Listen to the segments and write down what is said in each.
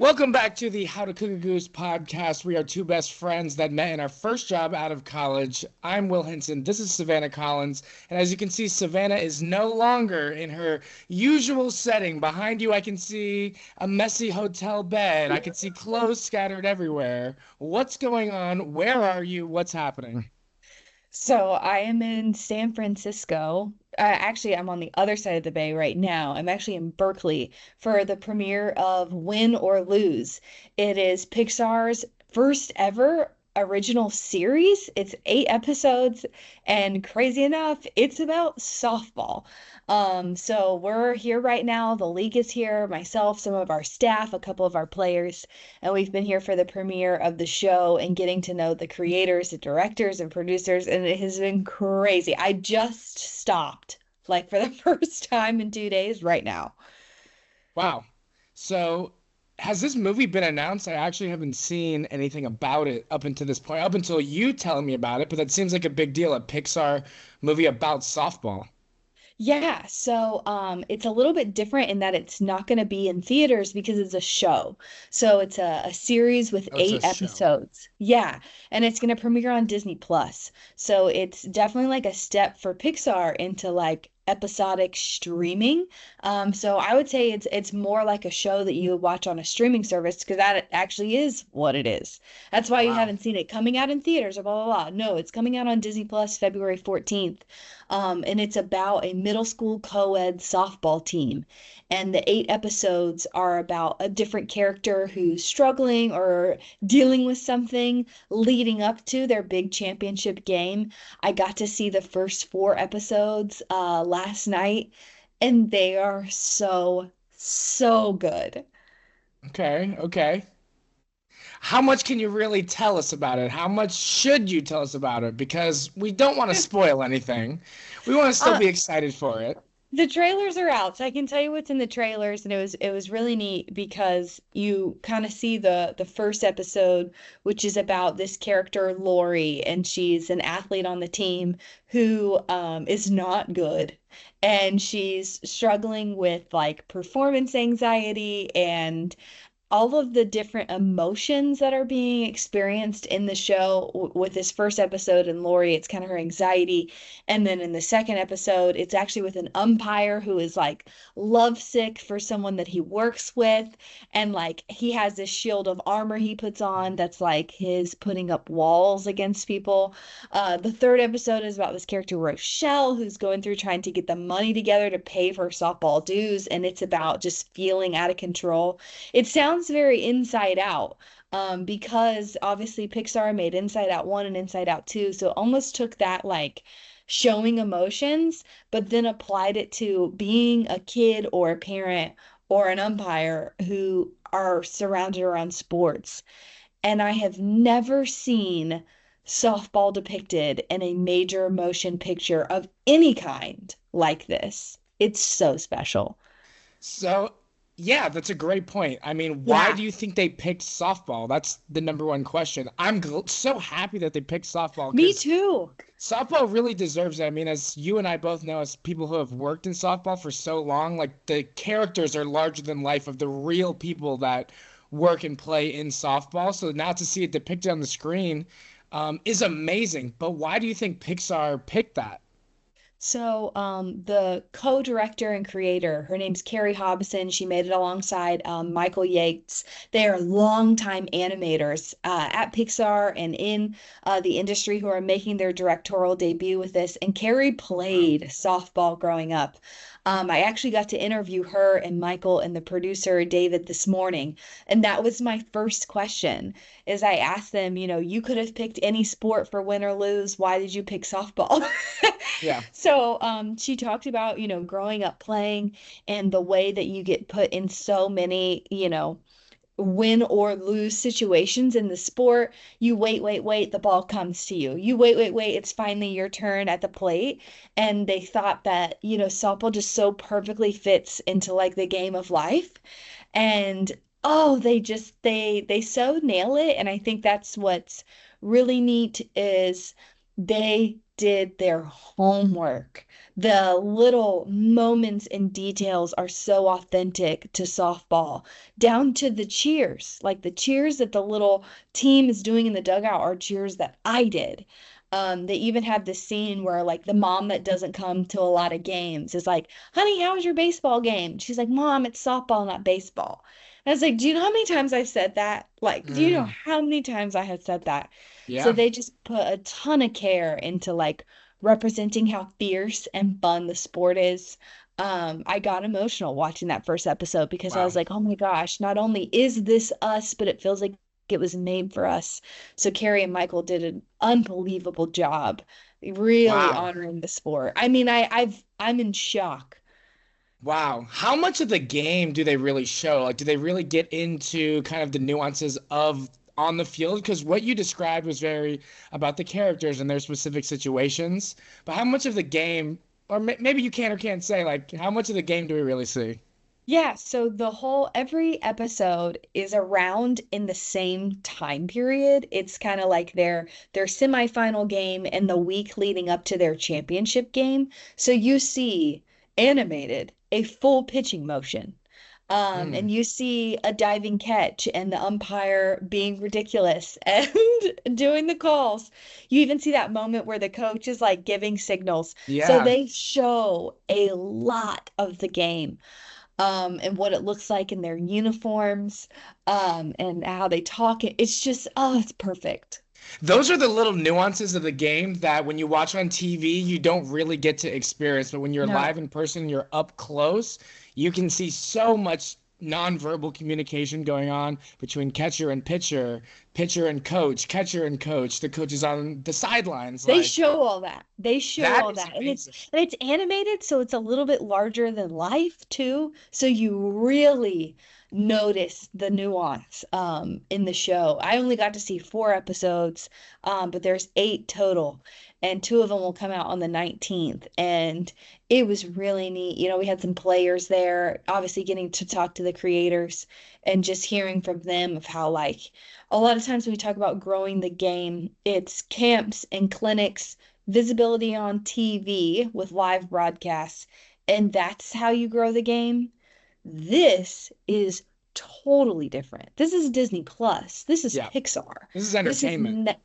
Welcome back to the How to Cook a Goose podcast. We are two best friends that met in our first job out of college. I'm Will Hinson. This is Savanna Collins. And as you can see, Savanna is no longer in her usual setting. Behind you, I can see a messy hotel bed. I can see clothes scattered everywhere. What's going on? Where are you? What's happening? So I am in San Francisco. Actually, I'm on the other side of the bay right now. I'm actually in Berkeley for the premiere of Win or Lose. It is Pixar's first ever original series. It's 8 episodes, and crazy enough, it's about softball. So we're here right now. The league is here, myself, some of our staff, a couple of our players, and we've been here for the premiere of the show and getting to know the creators, the directors, and producers, and it has been crazy. I just stopped like for the first time in 2 days right now. Wow. So, has this movie been announced? I actually haven't seen anything about it up until this point, up until you telling me about it, but that seems like a big deal, a Pixar movie about softball. Yeah, so it's a little bit different in that it's not going to be in theaters because it's a show. So it's a series with Oh, it's a eight show. episodes. Yeah, and it's going to premiere on Disney Plus. So it's definitely like a step for Pixar into like episodic streaming. So I would say it's more like a show that you would watch on a streaming service because that actually is what it is. That's why you Wow. haven't seen it coming out in theaters or blah blah blah. No, it's coming out on Disney Plus February 14th. And it's about a middle school co-ed softball team. And the 8 episodes are about a different character who's struggling or dealing with something leading up to their big championship game. I got to see the first 4 episodes last night, and they are so, so good. Okay, okay. How much can you really tell us about it? How much should you tell us about it? Because we don't want to spoil anything. We want to still Uh, be excited for it. The trailers are out, so I can tell you what's in the trailers, and it was really neat because you kind of see the first episode, which is about this character Lori, and she's an athlete on the team who is not good, and she's struggling with like performance anxiety and all of the different emotions that are being experienced in the show with this first episode and Lori, it's kind of her anxiety. And then in the second episode, it's actually with an umpire who is like lovesick for someone that he works with. And like he has this shield of armor he puts on that's like his putting up walls against people. The third episode is about this character, Rochelle, who's going through trying to get the money together to pay for softball dues. And it's about just feeling out of control. It sounds very Inside Out, because obviously Pixar made Inside Out 1 and Inside Out 2, so it almost took that like showing emotions, but then applied it to being a kid or a parent or an umpire who are surrounded around sports. And I have never seen softball depicted in a major motion picture of any kind like this. It's so special. So, yeah, that's a great point. I mean, why Yeah, do you think they picked softball? That's the number one question. So happy that they picked softball me because too. softball really deserves it. I mean, as you and I both know, as people who have worked in softball for so long, like the characters are larger than life of the real people that work and play in softball. So now to see it depicted on the screen, is amazing. But why do you think Pixar picked that? So, the co-director and creator, her name's Carrie Hobson. She made it alongside Michael Yates. They are longtime animators at Pixar and in the industry who are making their directorial debut with this. And Carrie Wow. played softball growing up. I actually got to interview her and Michael and the producer David this morning, and that was my first question. Is I asked them, you could have picked any sport for win or lose. Why did you pick softball? Yeah. So, she talked about, growing up playing and the way that you get put in so many, win or lose situations in the sport. You wait, wait, wait, the ball comes to you. You wait, wait, wait, it's finally your turn at the plate. And they thought that, softball just so perfectly fits into like the game of life. And oh, they so nail it. And I think that's what's really neat is they did their homework. The little moments and details are so authentic to softball, down to the cheers. Like the cheers that the little team is doing in the dugout are cheers that I did. They even have this scene where like the mom that doesn't come to a lot of games is like, "Honey, how was your baseball game?" She's like, "Mom, it's softball, not baseball." And I was like, "Do you know how many times I've said that? Like, do you know Mm, how many times I have said that?" So yeah. they just put a ton of care into like representing how fierce and fun the sport is. I got emotional watching that first episode because I Wow. was like, oh my gosh, not only is this us, but it feels like it was made for us. So Carrie and Michael did an unbelievable job really Wow. honoring the sport. I mean, I'm in shock. Wow. How much of the game do they really show? Like, do they really get into kind of the nuances of on the field? Because what you described was very about the characters and their specific situations. But how much of the game, or maybe you can or can't say, like, how much of the game do we really see? Yeah, so the whole every episode is around in the same time period. It's kind of like their semifinal game and the week leading up to their championship game. So you see animated a full pitching motion. Hmm. And you see a diving catch and the umpire being ridiculous and doing the calls. You even see that moment where the coach is like giving signals. So Yeah. they show a lot of the game and what it looks like in their uniforms, and how they talk. It's just, oh, it's perfect. Those are the little nuances of the game that when you watch on TV, you don't really get to experience. But when you're live No. in person, you're up close, you can see so much nonverbal communication going on between catcher and pitcher, pitcher and coach, catcher and coach. The coach is on the sidelines. They Like, show all that. They show that all is that. amazing. And it's animated, so it's a little bit larger than life too. So you really notice the nuance in the show. I only got to see 4 episodes, but there's 8 total, and 2 of them will come out on the 19th. And it was really neat. You know, we had some players there, obviously getting to talk to the creators and just hearing from them of how like a lot of times when we talk about growing the game, it's camps and clinics, visibility on TV with live broadcasts, and that's how you grow the game. This is totally different. This is Disney Plus. This is Yeah, Pixar. this is This is entertainment. ne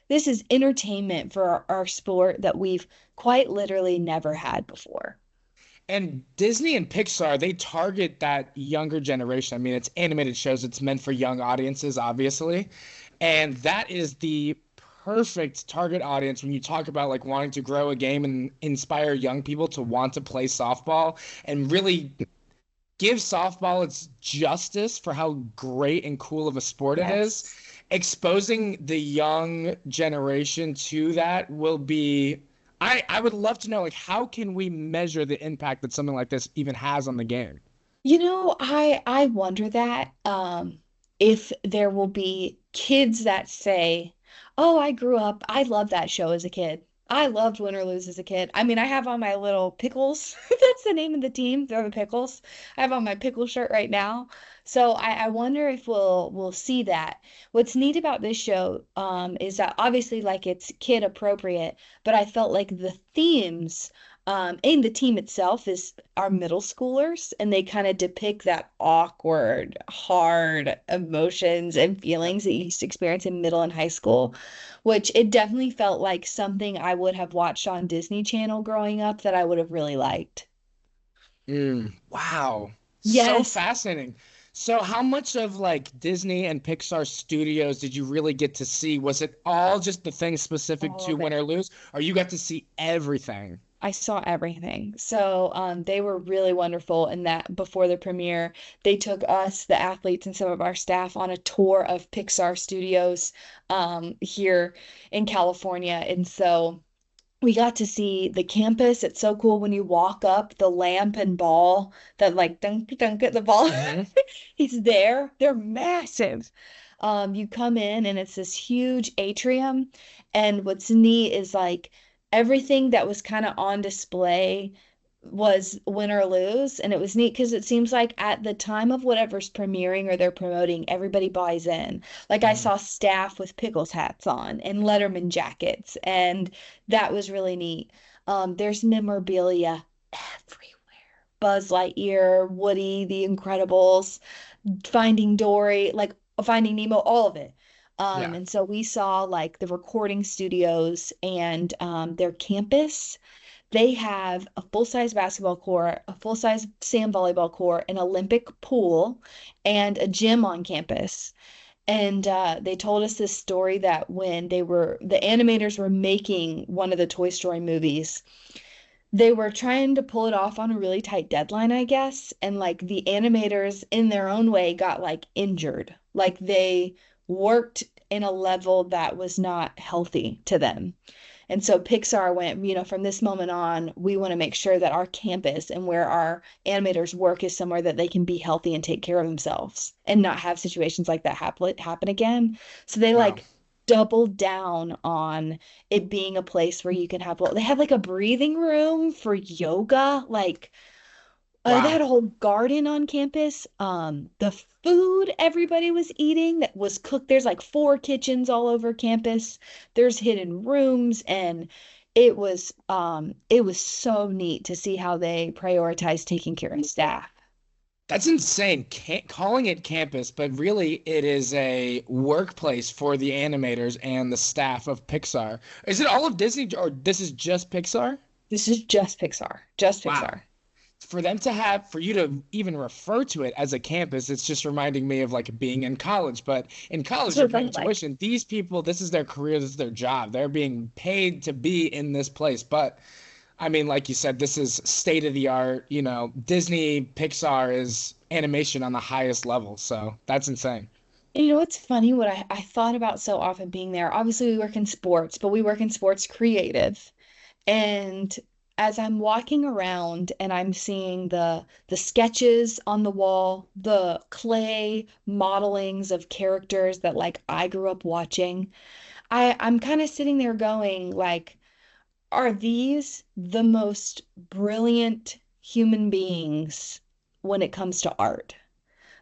this is entertainment for our sport that we've quite literally never had before. And Disney and Pixar, they target that younger generation. I mean, it's animated shows, it's meant for young audiences, obviously. And that is the perfect target audience when you talk about like wanting to grow a game and inspire young people to want to play softball and really give softball its justice for how great and cool of a sport it is. Yes. Exposing the young generation to that will be I would love to know like how can we measure the impact that something like this even has on the game? You know, I wonder that if there will be kids that say, "Oh, I grew up, I loved that show as a kid. I loved Win or Lose as a kid." I mean, I have on my little pickles. That's the name of the team. They're the Pickles. I have on my pickle shirt right now. So I wonder if we'll see that. What's neat about this show is that obviously like it's kid appropriate, but I felt like the themes and the team itself is are middle schoolers, and they kind of depict that awkward, hard emotions and feelings that you used to experience in middle and high school, which it definitely felt like something I would have watched on Disney Channel growing up that I would have really liked. Wow. So Yes, fascinating. So how much of like Disney and Pixar Studios did you really get to see? Was it all just the things specific all to of Win it. or Lose, or you got to see everything? I saw everything. So they were really wonderful in that before the premiere, they took us, the athletes, and some of our staff on a tour of Pixar Studios here in California. And so we got to see the campus. It's so cool when you walk up the lamp and ball that like dunk dunk at the ball. Hmm. He's there. They're massive. You come in and it's this huge atrium. And what's neat is like everything that was kind of on display was win or lose. And it was neat because it seems like at the time of whatever's premiering or they're promoting, everybody buys in. Like I Mhm. saw staff with pickles hats on and Letterman jackets, and that was really neat. There's memorabilia everywhere. Buzz Lightyear, Woody, The Incredibles, Finding Dory, like Finding Nemo, all of it. Yeah. And so we saw like the recording studios and their campus. They have a full-size basketball court, a full-size sand volleyball court, an Olympic pool, and a gym on campus. And they told us this story that when the animators were making one of the Toy Story movies, they were trying to pull it off on a really tight deadline, I guess. And like the animators in their own way got like injured. Like they worked in a level that was not healthy to them. And so Pixar went, from this moment on, we want to make sure that our campus and where our animators work is somewhere that they can be healthy and take care of themselves and not have situations like that happen again. So they Wow. like doubled down on it being a place where you can have, well, they had like a breathing room for yoga, like they Wow. had a whole garden on campus. The food everybody was eating that was cooked. There's like four kitchens all over campus. There's hidden rooms, and it was so neat to see how they prioritize taking care of staff. That's insane. Calling it campus, but really it is a workplace for the animators and the staff of Pixar. Is it all of Disney or this is just Pixar? This is just Pixar, just Wow. Pixar. For you to even refer to it as a campus, it's just reminding me of like being in college. But in That's college, what you're it paying felt like. tuition. These people, this is their career, this is their job. They're being paid to be in this place. But I mean, like you said, this is state of the art. Disney, Pixar is animation on the highest level. So that's insane. And you know what's funny? What I thought about so often being there. Obviously, we work in sports, but we work in sports creative. And as I'm walking around and I'm seeing the sketches on the wall, the clay modelings of characters that like I grew up watching, I'm kind of sitting there going like, are these the most brilliant human beings when it comes to art?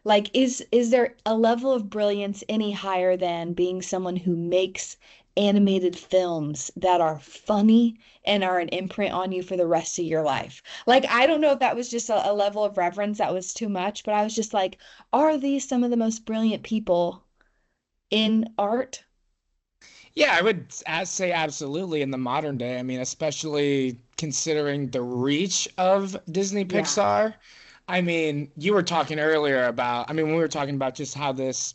Like, is there a level of brilliance any higher than being someone who makes animated films that are funny and are an imprint on you for the rest of your life? Like, I don't know if that was just a level of reverence that was too much, but I was just like, are these some of the most brilliant people in art? Yeah, I would say absolutely in the modern day. I mean, especially considering the reach of Disney Yeah. Pixar. I mean, you were talking earlier about, I mean, when we were talking about just how this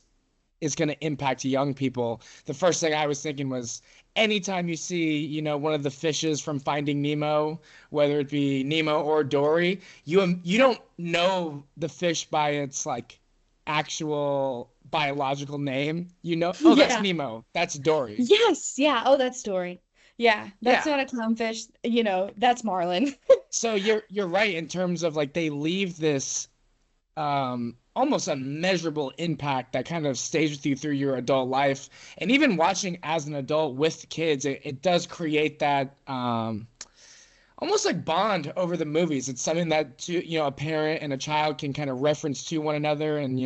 is going to impact young people, the first thing I was thinking was anytime you see, one of the fishes from Finding Nemo, whether it be Nemo or Dory, you don't know the fish by its like actual biological name. Oh, that's Yeah. Nemo. That's Dory. Yes. Yeah. Oh, that story. Yeah. That's Yeah. not a clownfish. That's Marlin. So you're right in terms of like they leave this almost unmeasurable impact that kind of stays with you through your adult life. And even watching as an adult with kids, it does create that almost like bond over the movies. It's something that a parent and a child can kind of reference to one another. And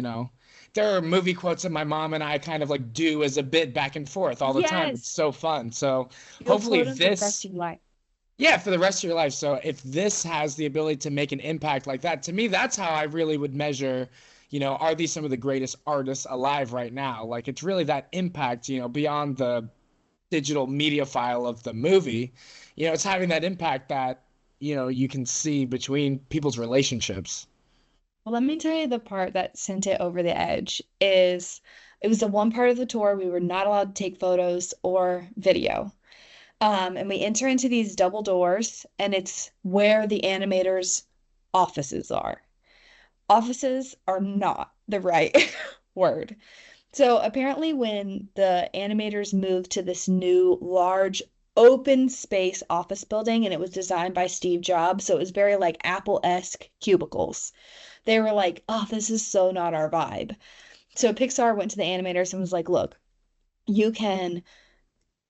there are movie quotes that my mom and I kind of like do as a bit back and forth all the time. It's Yes. so fun. So You'll hopefully quote them for the rest this of your life. yeah, for the rest of your life. So if this has the ability to make an impact like that, to me, that's how I really would measure, are these some of the greatest artists alive right now? Like it's really that impact, beyond the digital media file of the movie, it's having that impact that, you can see between people's relationships. Well, let me tell you the part that sent it over the edge is it was the one part of the tour we were not allowed to take photos or video. And we enter into these double doors, and it's where the animators' offices are. Offices are not the right word. So apparently, when the animators moved to this new large open space office building, and it was designed by Steve Jobs, so it was very like Apple-esque cubicles. They were like, oh, this is so not our vibe. So Pixar went to the animators and was like, look, you can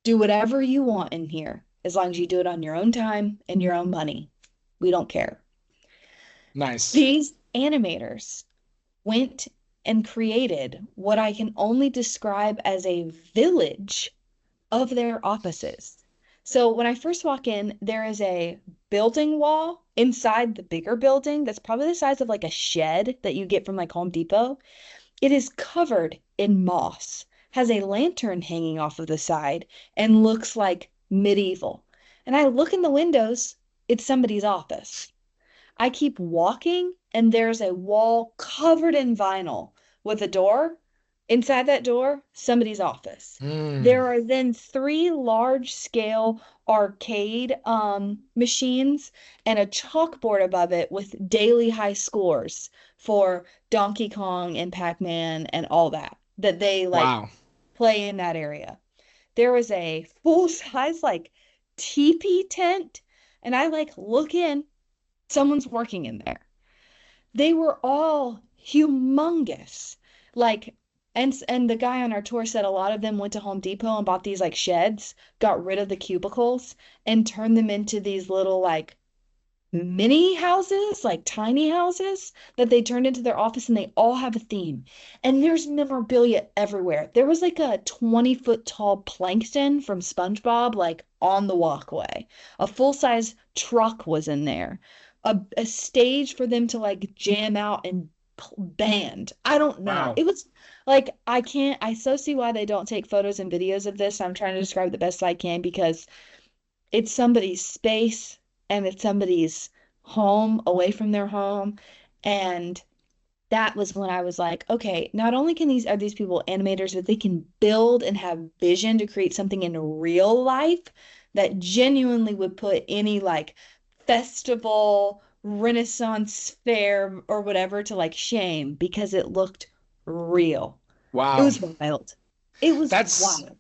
do whatever you want in here as long as you do it on your own time and your own money. We don't care. Nice. These animators went and created what I can only describe as a village of their offices. So when I first walk in, there is a building wall inside the bigger building that's probably the size of like a shed that you get from like Home Depot. It is covered in moss, has a lantern hanging off of the side, and looks like medieval. And I look in the windows, it's somebody's office. I keep walking, and there's a wall covered in vinyl with a door. Inside that door, somebody's office. Mm, There are then three large scale arcade machines and a chalkboard above it with daily high scores for Donkey Kong and Pac-Man and all that they like wow. play in that area. There was a full size like teepee tent, and I like look in, someone's working in there. They were all humongous. Like, and the guy on our tour said a lot of them went to Home Depot and bought these like sheds, got rid of the cubicles, and turned them into these little like mini houses, like tiny houses that they turned into their office, and they all have a theme. And there's memorabilia everywhere. There was like a 20-foot tall plankton from SpongeBob, like on the walkway. A full-size truck was in there. A stage for them to like jam out and band. I don't know. Wow. It was like I so see why they don't take photos and videos of this. I'm trying to describe the best I can because it's somebody's space and it's somebody's home away from their home. And that was when I was like, okay, not only can these are these people animators, but they can build and have vision to create something in real life that genuinely would put any like festival, Renaissance fair or whatever to like shame because it looked real. It Wow. was wild. It was That's wild.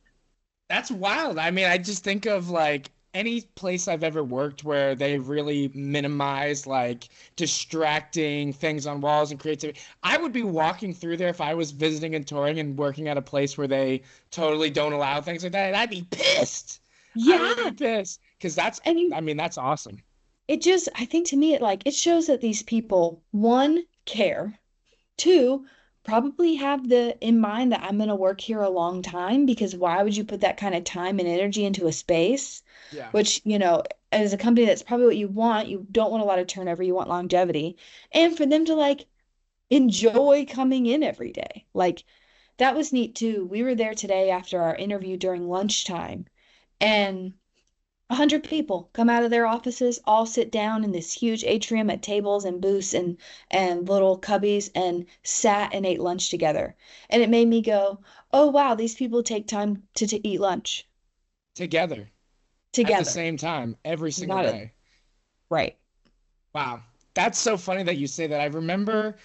That's wild. I mean, I just think of like any place I've ever worked where they really minimize like distracting things on walls and creativity. I would be walking through there if I was visiting and touring and working at a place where they totally don't allow things like that. And I'd be pissed. I would be Yeah. pissed because And you I mean, that's awesome. it just I think to me it like it shows that these people one care, two probably have the in mind that I'm going to work here a long time because why would you put that kind of time and energy into a space Yeah. which as a company that's probably what you want. You don't want a lot of turnover, you want longevity, and for them to like enjoy coming in every day. Like that was neat too. We were there today after our interview during lunchtime, and 100 people come out of their offices, all sit down in this huge atrium at tables and booths and little cubbies and sat and ate lunch together. And it made me go, "Oh wow, these people take time to eat lunch Together at the together." same time every single Not it. day. Right. Wow. That's so funny that you say that. I remember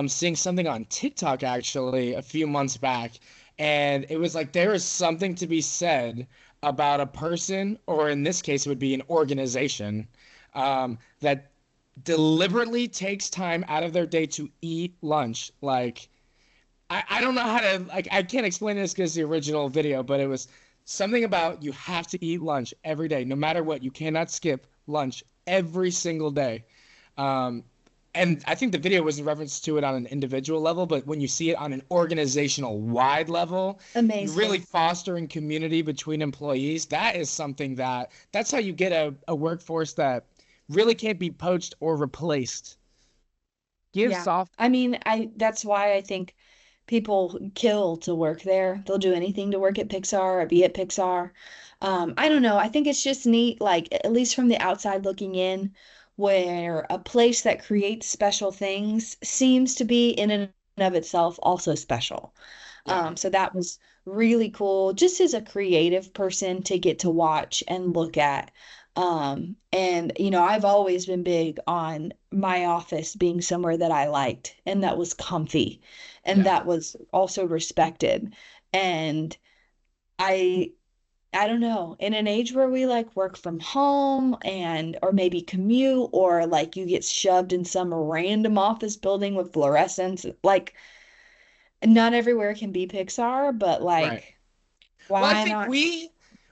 seeing something on TikTok actually a few months back, and it was like there is something to be said about a person, or in this case, it would be an organization, that deliberately takes time out of their day to eat lunch. Like, I don't know how to, like, I can't explain this because the original video, but it was something about you have to eat lunch every day, no matter what. You cannot skip lunch every single day. Um, and I think the video was in reference to it on an individual level, but when you see it on an organizational wide level, you really Amazing. fostering community between employees. That is something that's how you get a workforce that really can't be poached or replaced. Give Yeah. soft. I mean, I that's why I think people kill to work there. They'll do anything to work at Pixar or be at Pixar. I don't know. I think it's just neat, like at least from the outside looking in, where a place that creates special things seems to be in and of itself also special. Yeah. So that was really cool, just as a creative person to get to watch and look at. And I've always been big on my office being somewhere that I liked and that was comfy and Yeah. that was also respected. And I I don't know, in an age where we like work from home and or maybe commute or like you get shoved in some random office building with fluorescents, like not everywhere can be Pixar, but Right. like Well, I why think not?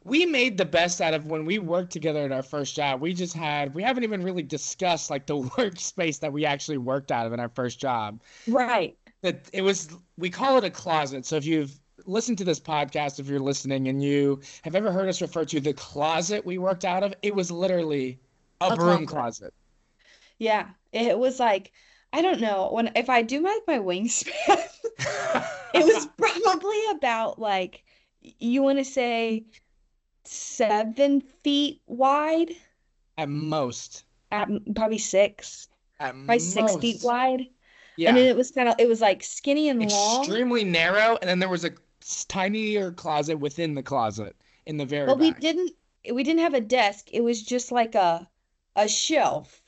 we made the best out of when we worked together at our first job. We haven't even really discussed like the workspace that we actually worked out of in our first job. Right. That it was, we call it a closet. So if you've listened to this podcast, if you're listening and you have ever heard us refer to the closet we worked out of, it was literally a A broom closet. closet. Yeah. It was like, I don't know, when if I do my wingspan, it was probably about like you want to say 7 feet wide, At most. at probably six, At probably 6 feet most. wide. And then Yeah. it was like skinny and long, Extremely narrow, and then there was a tinier closet within the closet in the very but back. we didn't have a desk. It was just like a shelf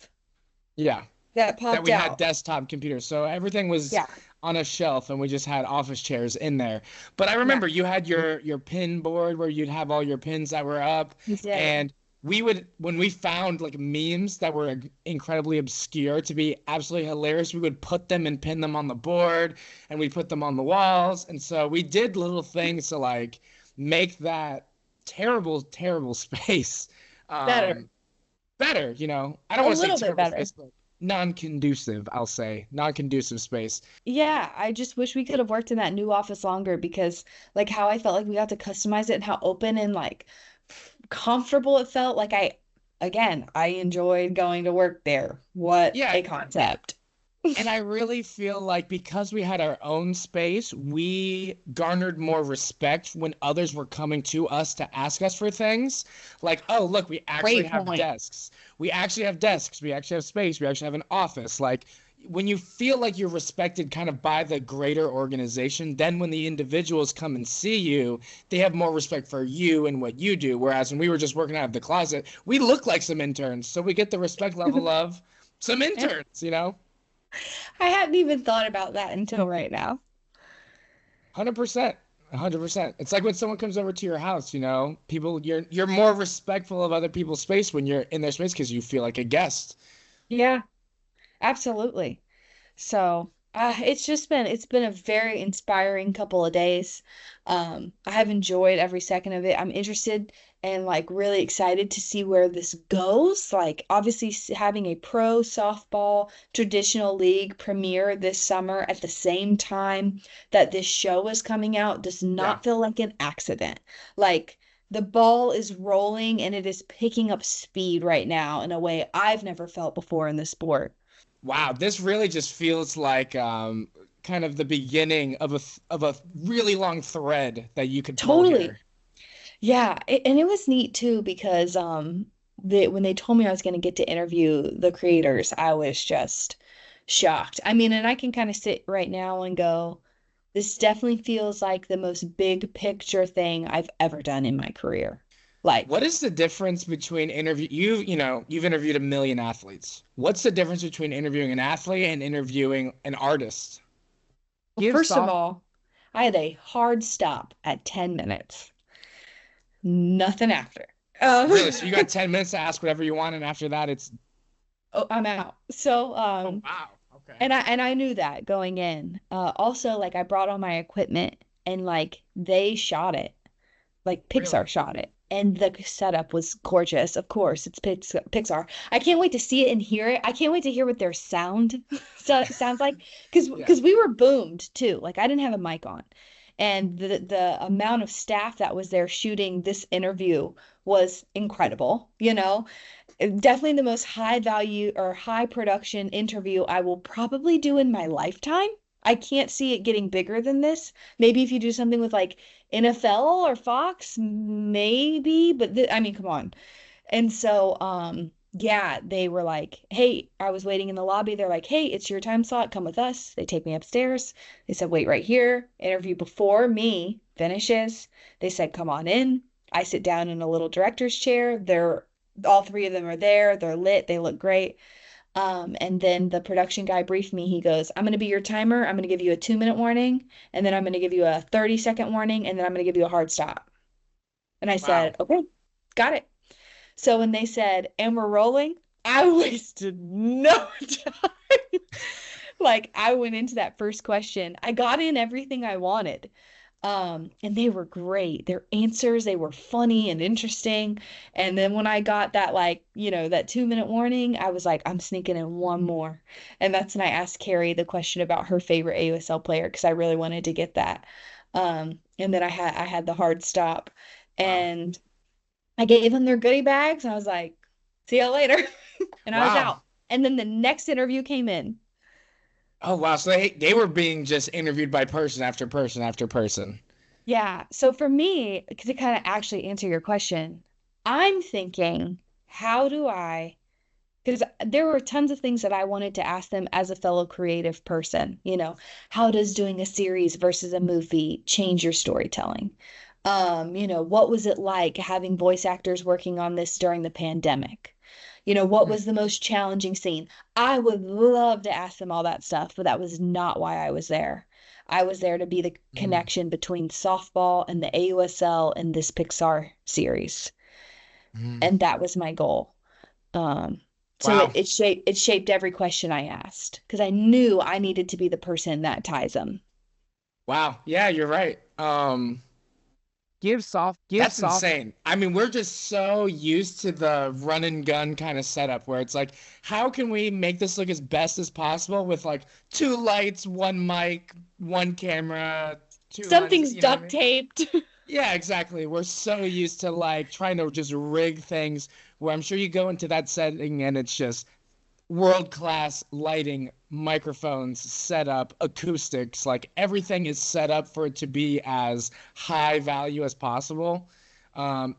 Yeah. that That popped we had out. desktop computers. So everything was Yeah. on a shelf and we just had office chairs in there. But I Yeah. remember you had your pin board where you'd have all your pins that were up, We did. and we would, when we found like memes that were incredibly obscure to be absolutely hilarious, we would put them and pin them on the board and we put them on the walls. And so we did little things to like make that terrible, terrible space Better. um better, you know. I don't A want to say little bit terrible better. space, but non-conducive, I'll say. Non-conducive space. Yeah, I just wish we could have worked in that new office longer because like how I felt like we got to customize it and how open and like comfortable it felt. Like I enjoyed going to work there. What Yeah, a concept. and I really feel like because we had our own space, we garnered more respect when others were coming to us to ask us for things. Like, oh, look, we actually Great have point. desks. We actually have desks. We actually have space. We actually have an office. Like, when you feel like you're respected kind of by the greater organization, then when the individuals come and see you, they have more respect for you and what you do. Whereas when we were just working out of the closet, we look like some interns. So we get the respect level of some interns, you know? I hadn't even thought about that until right now. 100%. 100%. It's like when someone comes over to your house, you know, people, you're more respectful of other people's space when you're in their space because you feel like a guest. Yeah, absolutely. So, it's been a very inspiring couple of days. I have enjoyed every second of it. I'm interested and like really excited to see where this goes. Like obviously having a pro softball traditional league premiere this summer at the same time that this show is coming out does Yeah. not feel like an accident. Like the ball is rolling and it is picking up speed right now in a way I've never felt before in the sport. Wow, this really just feels like kind of the beginning of a really long thread that you could pull Totally. here. Yeah, and it was neat too because when they told me I was going to get to interview the creators, I was just shocked. I mean, and I can kind of sit right now and go, this definitely feels like the most big picture thing I've ever done in my career. What Like, is the difference between you've interviewed a million athletes. What's the difference between interviewing an athlete and interviewing an artist? well, Give first of soft all, I had a hard stop at 10 minutes. Nothing after. Really, so you got 10 minutes to ask whatever you want, and after that it's Oh, I'm out. So, oh wow. Okay. and I knew that going in. Also, like I brought all my equipment and like they shot it, like Pixar Really? shot it, and the setup was gorgeous. Of course, it's Pixar. I can't wait to see it and hear it. I can't wait to hear what their sound sounds like, Yeah. because we were boomed too. Like I didn't have a mic on, and the amount of staff that was there shooting this interview was incredible. You know, definitely the most high value or high production interview I will probably do in my lifetime. I can't see it getting bigger than this. Maybe if you do something with like NFL or Fox, maybe, but I mean, come on. And so, yeah, they were like, "Hey," I was waiting in the lobby. They're like, "Hey, it's your time slot. Come with us." They take me upstairs. They said, "Wait right here." Interview before me finishes. They said, "Come on in." I sit down in a little director's chair. They're all three of them are there. They're lit. They look great. And then the production guy briefed me. He goes, "I'm going to be your timer. I'm going to give you a 2 minute warning, and then I'm going to give you a 30-second warning, and then I'm going to give you a hard stop." And I Wow. said, "Okay, got it." So when they said, "And we're rolling," I wasted no time. Like I went into that first question. I got in everything I wanted. And they were great. Their answers, they were funny and interesting. And then when I got that, like, that 2-minute warning, I was like, I'm sneaking in one more. And that's when I asked Carrie the question about her favorite AUSL player because I really wanted to get that. And then I had the hard stop Wow. and I gave them their goodie bags and I was like, see y'all later. And I was Wow. out. And then the next interview came in. Oh wow. So they were being just interviewed by person after person after person. Yeah. So for me, to kind of actually answer your question, I'm thinking, how do I, because there were tons of things that I wanted to ask them as a fellow creative person. How does doing a series versus a movie change your storytelling? What was it like having voice actors working on this during the pandemic? What Hmm. was the most challenging scene? I would love to ask them all that stuff, but that was not why I was there. I was there to be the Hmm. connection between softball and the AUSL in this Pixar series. Hmm. And that was my goal. So it, Wow. it shaped every question I asked because I knew I needed to be the person that ties them. Wow. Yeah, you're right. That's insane. I mean, we're just so used to the run and gun kind of setup where it's like, how can we make this look as best as possible with like two lights, one mic, one camera, two lenses, Something's you know what I duct mean? taped. Yeah, exactly. We're so used to like trying to just rig things where I'm sure you go into that setting and it's just world-class lighting, microphones, setup, acoustics, like everything is set up for it to be as high value as possible.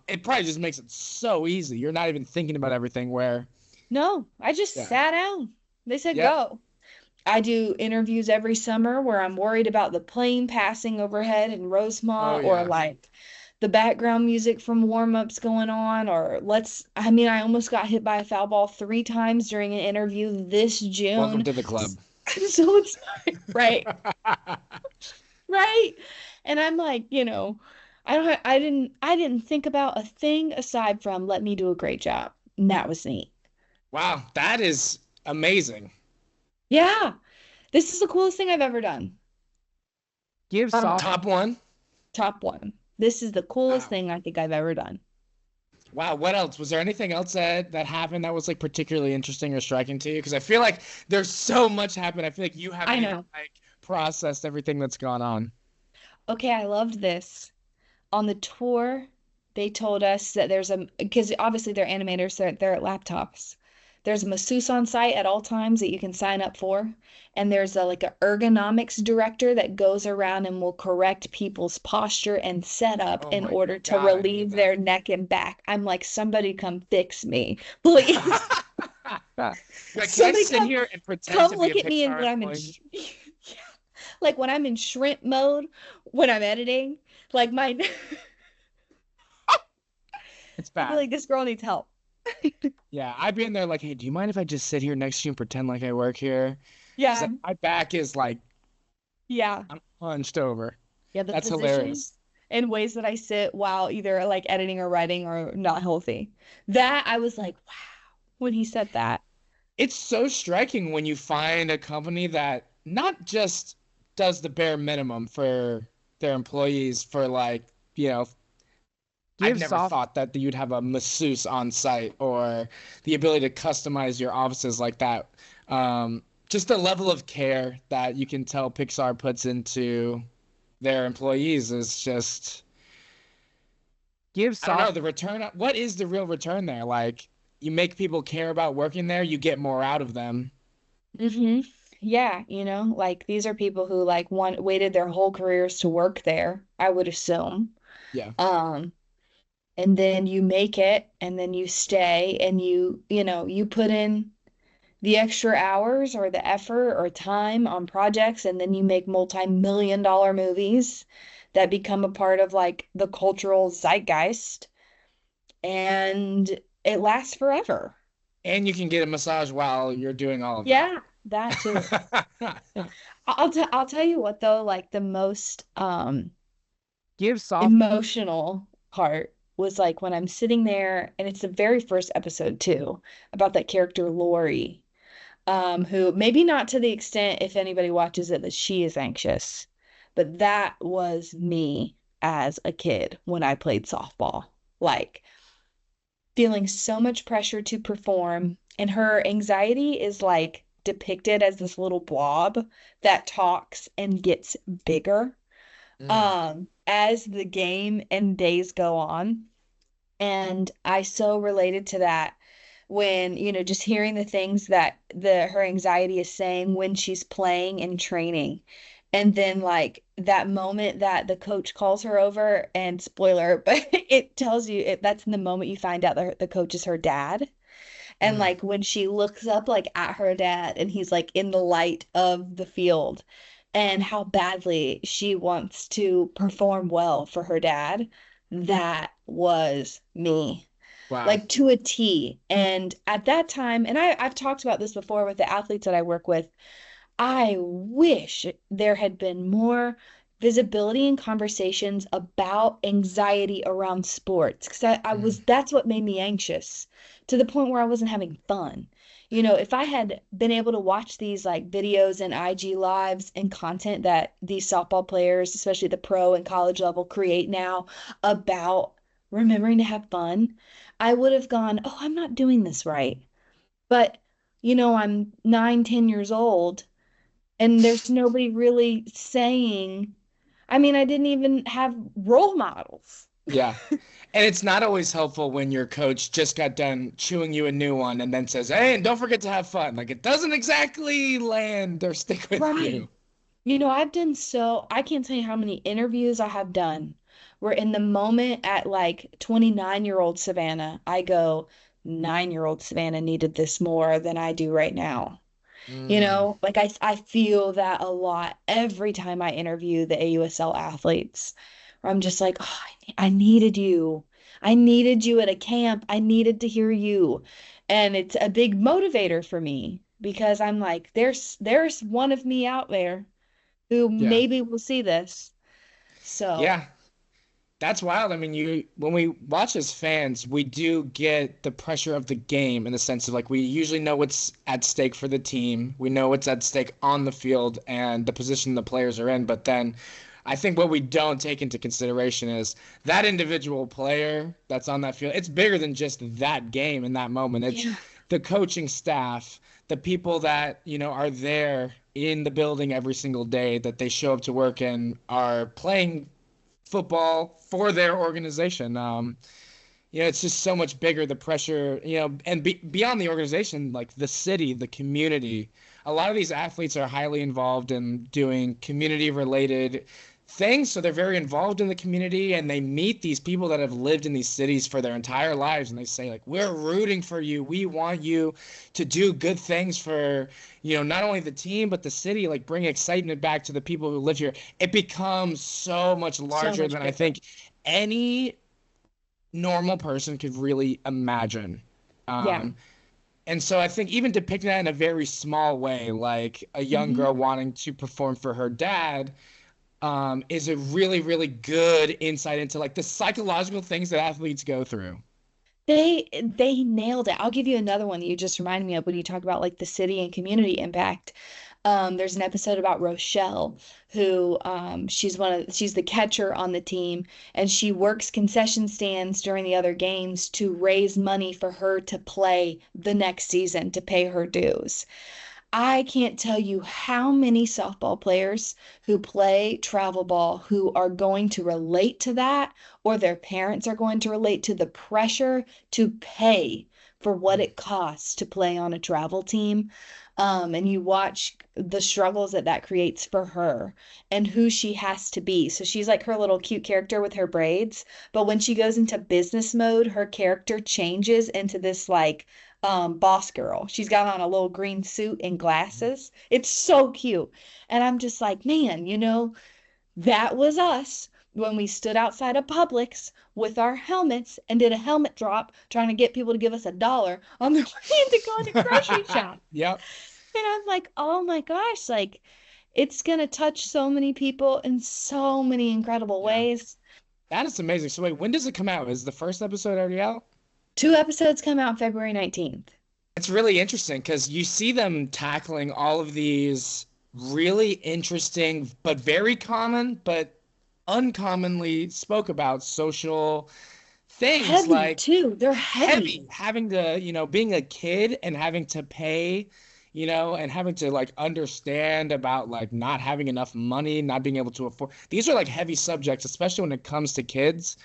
It probably just makes it so easy. You're not even thinking about everything where, No, I just yeah. sat down. They said Yep. go. I do interviews every summer where I'm worried about the plane passing overhead in Oh Rosemont or yeah. like the background music from warm-ups going on or I mean, I almost got hit by a foul ball 3 times during an interview this Welcome June. to the club. So it's right, right. And I'm like, I didn't think about a thing aside from let me do a great job. And that was neat. Wow, that is amazing. Yeah, this is the coolest thing I've ever done. Top one. Top one. This is the coolest Wow. thing I think I've ever done. Wow, what else? Was there anything else that happened that was like particularly interesting or striking to you? Because I feel like there's so much happened. I feel like you I haven't even know. like processed everything that's gone on. Okay, I loved this. On the tour, they told us that because obviously they're animators, they're at laptops. There's a masseuse on site at all times that you can sign up for. And there's like a ergonomics director that goes around and will correct people's posture and setup Oh in my order to God, I need relieve their that. neck and back. I'm like, somebody come fix me, please. Like, can I Somebody sit come here and pretend come to be a look at me and Pixar when I'm in employee? like when I'm in shrimp mode when I'm editing, like my It's I'd be bad. like, this girl needs help. Yeah, I'd be in there like, hey, do you mind if I just sit here next to you and pretend like I work here? Because Yeah, my back is like, yeah, I'm hunched over. yeah. The That's hilarious. positions and ways that I sit while either like editing or writing are not healthy. That I was like, wow, when he said that. It's so striking when you find a company that not just does the bare minimum for their employees for like, you know, I've never thought that you'd have a masseuse on site or the ability to customize your offices like that. Just the level of care that you can tell Pixar puts into their employees is just, I don't know, the return. What is the real return there? Like, you make people care about working there, you get more out of them. hmm Yeah, like these are people who like waited their whole careers to work there, I would assume. Yeah. Um, and then you make it and then you stay and you put in the extra hours or the effort or time on projects and then you make multi-million dollar movies that become a part of like the cultural zeitgeist and it lasts forever. And you can get a massage while you're doing all of Yeah, that too. that. I'll tell you what though, like the most emotional part was like when I'm sitting there and it's the very first episode too about that character Lori, who maybe not to the extent if anybody watches it that she is anxious, but that was me as a kid when I played softball. Like feeling so much pressure to perform, and her anxiety is like depicted as this little blob that talks and gets bigger Mm, as the game and days go on. And I so related to that when, just hearing the things that her anxiety is saying when she's playing and training. And then like that moment that the coach calls her over and spoiler, but it tells you that's in the moment you find out that the coach is her dad. And mm. like when she looks up like at her dad and he's like in the light of the field and how badly she wants to perform well for her dad, that was me, Wow. like to a T. And at that time, and I've talked about this before with the athletes that I work with, I wish there had been more visibility and conversations about anxiety around sports because I Mm, was that's what made me anxious to the point where I wasn't having fun. If I had been able to watch these like videos and IG lives and content that these softball players, especially the pro and college level, create now about remembering to have fun, I would have gone, oh, I'm not doing this right. But, I'm 9, 10 years old and there's nobody really saying, I mean, I didn't even have role models. yeah. And it's not always helpful when your coach just got done chewing you a new one and then says, "Hey, and don't forget to have fun." Like it doesn't exactly land or stick with Right. you. I can't tell you how many interviews I have done where in the moment at like 29-year-old Savannah, I go, 9-year-old Savannah needed this more than I do right now. Mm, Like I feel that a lot every time I interview the AUSL athletes, where I'm just like, oh, I needed you. I needed you at a camp. I needed to hear you. And it's a big motivator for me because I'm like, there's one of me out there who yeah. maybe will see this. So, Yeah. That's wild. I mean, when we watch as fans, we do get the pressure of the game in the sense of like we usually know what's at stake for the team. We know what's at stake on the field and the position the players are in. But then I think what we don't take into consideration is that individual player that's on that field. It's bigger than just that game in that moment. It's yeah. the coaching staff, the people that, are there in the building every single day that they show up to work and are playing football for their organization. It's just so much bigger, the pressure, and beyond the organization, like the city, the community. A lot of these athletes are highly involved in doing community related things. So they're very involved in the community and they meet these people that have lived in these cities for their entire lives. And they say, like, we're rooting for you. We want you to do good things for, not only the team, but the city, like bring excitement back to the people who live here. It becomes so much So larger much than I bigger. think any normal person could really imagine. Yeah. Um, and so I think even depicting that in a very small way, like a young Mhm. girl wanting to perform for her dad, is a really, really good insight into like the psychological things that athletes go through. They nailed it. I'll give you another one that you just reminded me of when you talk about like the city and community impact. There's an episode about Rochelle, who she's the catcher on the team, and she works concession stands during the other games to raise money for her to play the next season to pay her dues. I can't tell you how many softball players who play travel ball who are going to relate to that, or their parents are going to relate to the pressure to pay for what Mm. it costs to play on a travel team. And you watch the struggles that creates for her and who she has to be. So she's like her little cute character with her braids, but when she goes into business mode, her character changes into this like boss girl. She's got on a little green suit and glasses. It's so cute. And I'm just like, man, that was us when we stood outside of Publix with our helmets and did a helmet drop trying to get people to give us $1 on their way to go in the grocery shop. Yep. And I'm like, oh my gosh, like it's gonna touch so many people in so many incredible Yeah. ways. That is amazing. So wait, when does it come out? Is the first episode already out? 2 episodes come out February 19th. It's really interesting because you see them tackling all of these really interesting, but very common, but uncommonly spoke about social things Heavy like too. They're heavy, heavy. having to, being a kid and having to pay, and having to like understand about like not having enough money, not being able to afford. These are like heavy subjects, especially when it comes to kids.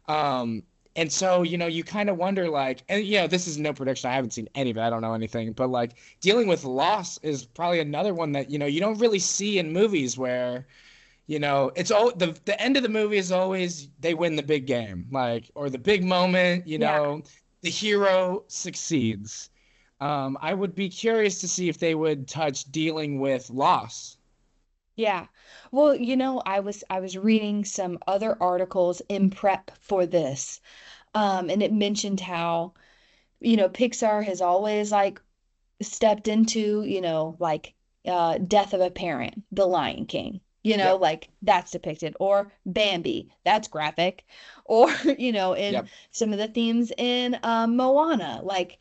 Um, and so, you kind of wonder like, and this is no prediction. I haven't seen any of it. I don't know anything, but like dealing with loss is probably another one that, you don't really see in movies where, it's all the end of the movie is always they win the big game, like, or the big moment, Yeah. the hero succeeds. I would be curious to see if they would touch dealing with loss. Yeah. Well, I was reading some other articles in prep for this. And it mentioned how, Pixar has always like stepped into, like death of a parent, The Lion King. Yep. Like that's depicted, or Bambi, that's graphic, or in Yep. some of the themes in Moana, like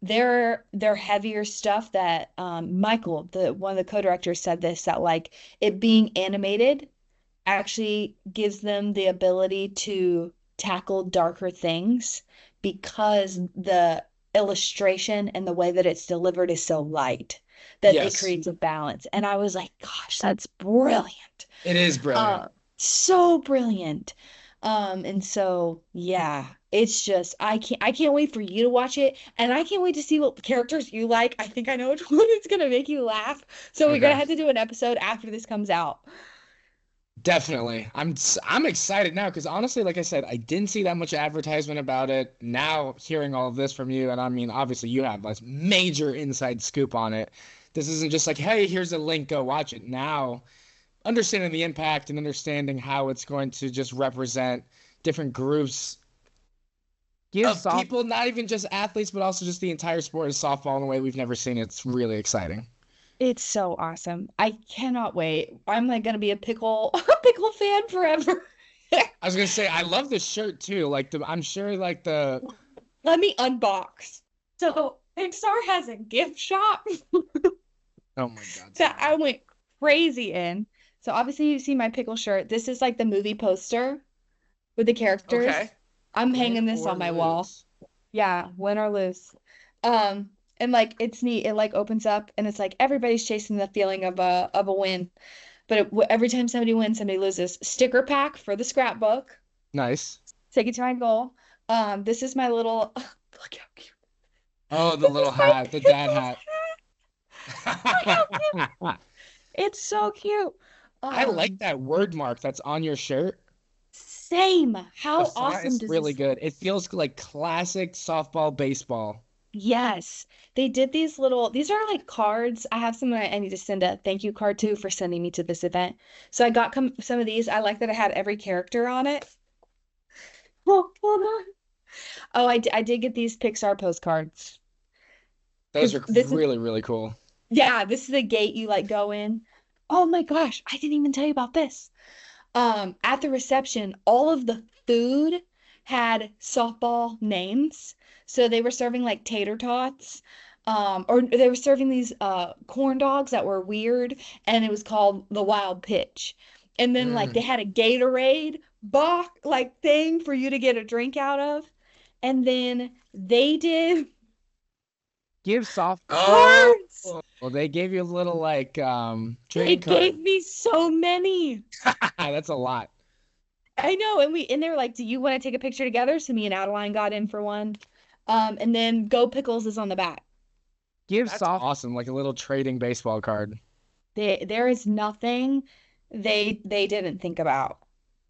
they're heavier stuff that Michael, the one of the co-directors, said this, that like it being animated actually gives them the ability to tackle darker things because the illustration and the way that it's delivered is so light that it Yes. creates a balance. And I was like, gosh, that's brilliant. It is brilliant. So brilliant. And so yeah, it's just I can't wait for you to watch it, and I can't wait to see what characters you like. I think I know which one is gonna make you laugh. So we're gonna Okay. have to do an episode after this comes out. Definitely. I'm excited now because honestly, like I said, I didn't see that much advertisement about it. Now hearing all of this from you, and I mean, obviously you have this major inside scoop on it. This isn't just like, hey, here's a link, go watch it. Now, understanding the impact and understanding how it's going to just represent different groups Give of soft people, not even just athletes, but also just the entire sport of softball in a way we've never seen. It's really exciting. It's so awesome. I cannot wait. I'm like gonna be a pickle a pickle fan forever. I was gonna say, I love the shirt too. Like I'm sure like the Let me unbox. So Pixar has a gift shop oh my God, that I Savannah. went crazy in. So obviously you see my pickle shirt. This is like the movie poster with the characters. Okay. I'm Win hanging this or on my wall. lose. Yeah, win or lose. And like it's neat. It like opens up and it's like everybody's chasing the feeling of a win. But every time somebody wins, somebody loses. Sticker pack for the scrapbook. Nice. Take it to my goal. This is my little look how cute. Oh, the This little is my hat, the dad pickles hat. hat. Look how cute. It's so cute. I like Um, that word mark that's on your shirt. Same. The How font awesome is does really this? good. It feels like classic softball, baseball. Yes, they did these are like cards. I have some I need to send a thank you card to for sending me to this event. So I got some of these. I like that it had every character on it. Oh, hold on. Oh, I did get these Pixar postcards Those because are this is, really, really cool. yeah, this is the gate you like go in. Oh my gosh, I didn't even tell you about this. At the reception, all of the food had softball names. So they were serving like tater tots, or they were serving these corn dogs that were weird, and it was called the Wild Pitch. And then like they Mm. had a Gatorade box like thing for you to get a drink out of. And then they did give soft cards. Well, they gave you a little like They trading gave card. me so many. That's a lot. I know, and they were like, "Do you want to take a picture together?" So me and Adeline got in for one. And then Go Pickles is on the back. give That's soft awesome. Like a little trading baseball card. There is nothing they didn't think about.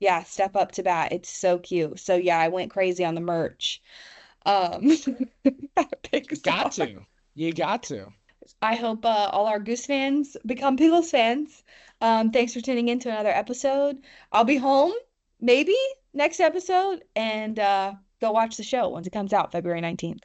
Yeah, step up to bat. It's so cute. So yeah, I went crazy on the merch. Um, at You got Pixar. to. You got to. I hope all our Goose fans become Pickles fans. Thanks for tuning in to another episode. I'll be home maybe next episode and go watch the show once it comes out February 19th.